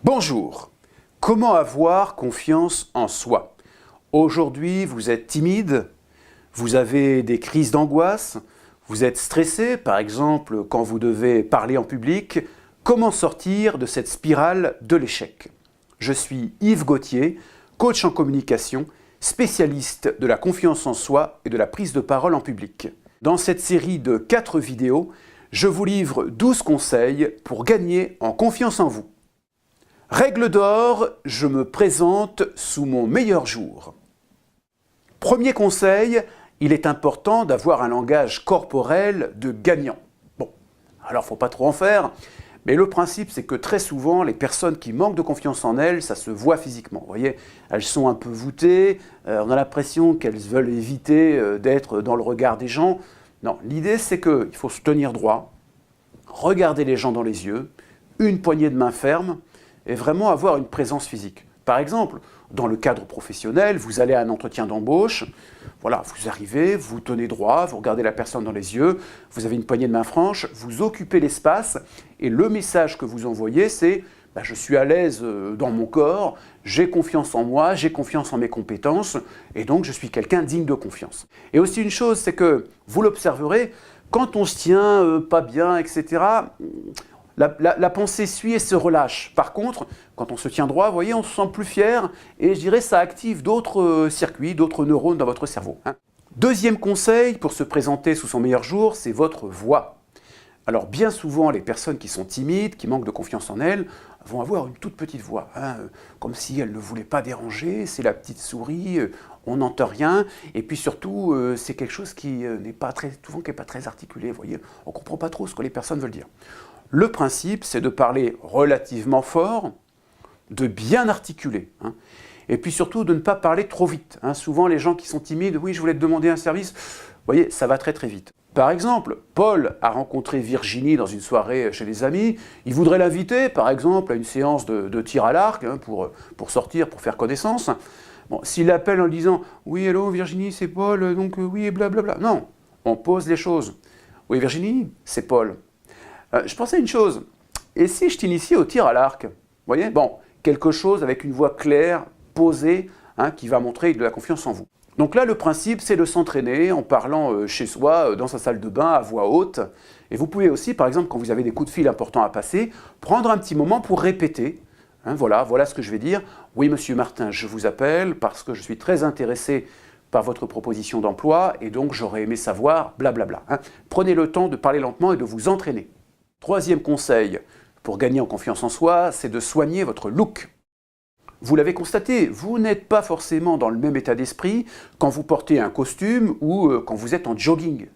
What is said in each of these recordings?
Bonjour, comment avoir confiance en soi? Aujourd'hui, vous êtes timide, vous avez des crises d'angoisse, vous êtes stressé, par exemple, quand vous devez parler en public. Comment sortir de cette spirale de l'échec? Je suis Yves Gauthier, coach en communication, spécialiste de la confiance en soi et de la prise de parole en public. Dans cette série de 4 vidéos, je vous livre 12 conseils pour gagner en confiance en vous. Règle d'or, je me présente sous mon meilleur jour. Premier conseil, il est important d'avoir un langage corporel de gagnant. Bon, alors il ne faut pas trop en faire, mais le principe c'est que très souvent, les personnes qui manquent de confiance en elles, ça se voit physiquement. Vous voyez, elles sont un peu voûtées, on a l'impression qu'elles veulent éviter d'être dans le regard des gens. Non, l'idée c'est qu'il faut se tenir droit, regarder les gens dans les yeux, une poignée de main ferme, et vraiment avoir une présence physique. Par exemple, dans le cadre professionnel, vous allez à un entretien d'embauche, voilà, vous arrivez, vous tenez droit, vous regardez la personne dans les yeux, vous avez une poignée de main franche, vous occupez l'espace, et le message que vous envoyez, c'est « je suis à l'aise dans mon corps, j'ai confiance en moi, j'ai confiance en mes compétences, et donc je suis quelqu'un digne de confiance ». Et aussi une chose, c'est que, vous l'observerez, quand on se tient pas bien, etc., la pensée suit et se relâche. Par contre, quand on se tient droit, vous voyez, on se sent plus fier et je dirais ça active d'autres circuits, d'autres neurones dans votre cerveau. Deuxième conseil pour se présenter sous son meilleur jour, c'est votre voix. Alors bien souvent, les personnes qui sont timides, qui manquent de confiance en elles, vont avoir une toute petite voix, comme si elles ne voulaient pas déranger, c'est la petite souris, on n'entend rien, et puis surtout, c'est quelque chose qui n'est pas très articulé, vous voyez, on ne comprend pas trop ce que les personnes veulent dire. Le principe, c'est de parler relativement fort, de bien articuler, et puis surtout de ne pas parler trop vite. Souvent, les gens qui sont timides, oui, je voulais te demander un service, vous voyez, ça va très très vite. Par exemple, Paul a rencontré Virginie dans une soirée chez les amis, il voudrait l'inviter, par exemple, à une séance de tir à l'arc, pour sortir, pour faire connaissance. Bon, s'il l'appelle en disant « Oui, hello Virginie, c'est Paul, donc oui, blablabla ». Non, on pose les choses. « Oui Virginie, c'est Paul. Je pensais à une chose, et si je t'initiais au tir à l'arc? Vous voyez, bon, quelque chose avec une voix claire, posée, qui va montrer de la confiance en vous. Donc là, le principe, c'est de s'entraîner en parlant chez soi, dans sa salle de bain, à voix haute. Et vous pouvez aussi, par exemple, quand vous avez des coups de fil importants à passer, prendre un petit moment pour répéter. Voilà ce que je vais dire. Oui, monsieur Martin, je vous appelle parce que je suis très intéressé par votre proposition d'emploi et donc j'aurais aimé savoir, blablabla. Prenez le temps de parler lentement et de vous entraîner. Troisième conseil pour gagner en confiance en soi, c'est de soigner votre look. Vous l'avez constaté, vous n'êtes pas forcément dans le même état d'esprit quand vous portez un costume ou quand vous êtes en jogging.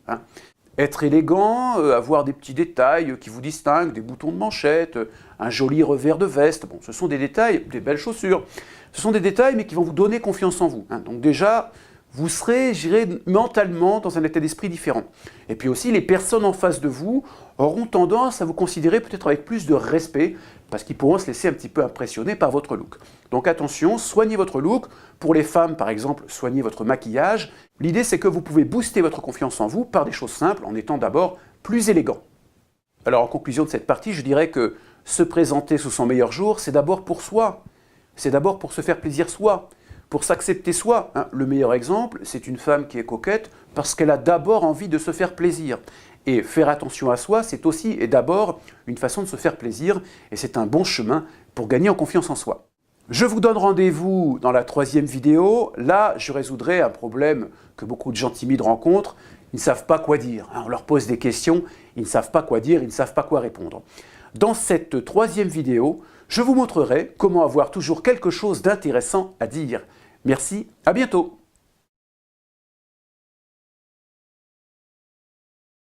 Être élégant, avoir des petits détails qui vous distinguent, des boutons de manchette, un joli revers de veste, bon, ce sont des détails, des belles chaussures. Ce sont des détails mais qui vont vous donner confiance en vous. Donc déjà, vous serez, je dirais, mentalement dans un état d'esprit différent. Et puis aussi, les personnes en face de vous auront tendance à vous considérer peut-être avec plus de respect, parce qu'ils pourront se laisser un petit peu impressionner par votre look. Donc attention, soignez votre look. Pour les femmes, par exemple, soignez votre maquillage. L'idée, c'est que vous pouvez booster votre confiance en vous par des choses simples, en étant d'abord plus élégant. Alors en conclusion de cette partie, je dirais que se présenter sous son meilleur jour, c'est d'abord pour soi. C'est d'abord pour se faire plaisir soi. Pour s'accepter soi. Le meilleur exemple, c'est une femme qui est coquette parce qu'elle a d'abord envie de se faire plaisir. Et faire attention à soi, c'est aussi et d'abord une façon de se faire plaisir et c'est un bon chemin pour gagner en confiance en soi. Je vous donne rendez-vous dans la 3e vidéo. Là, je résoudrai un problème que beaucoup de gens timides rencontrent. Ils ne savent pas quoi dire. On leur pose des questions, ils ne savent pas quoi dire, ils ne savent pas quoi répondre. Dans cette 3e vidéo, je vous montrerai comment avoir toujours quelque chose d'intéressant à dire. Merci, à bientôt.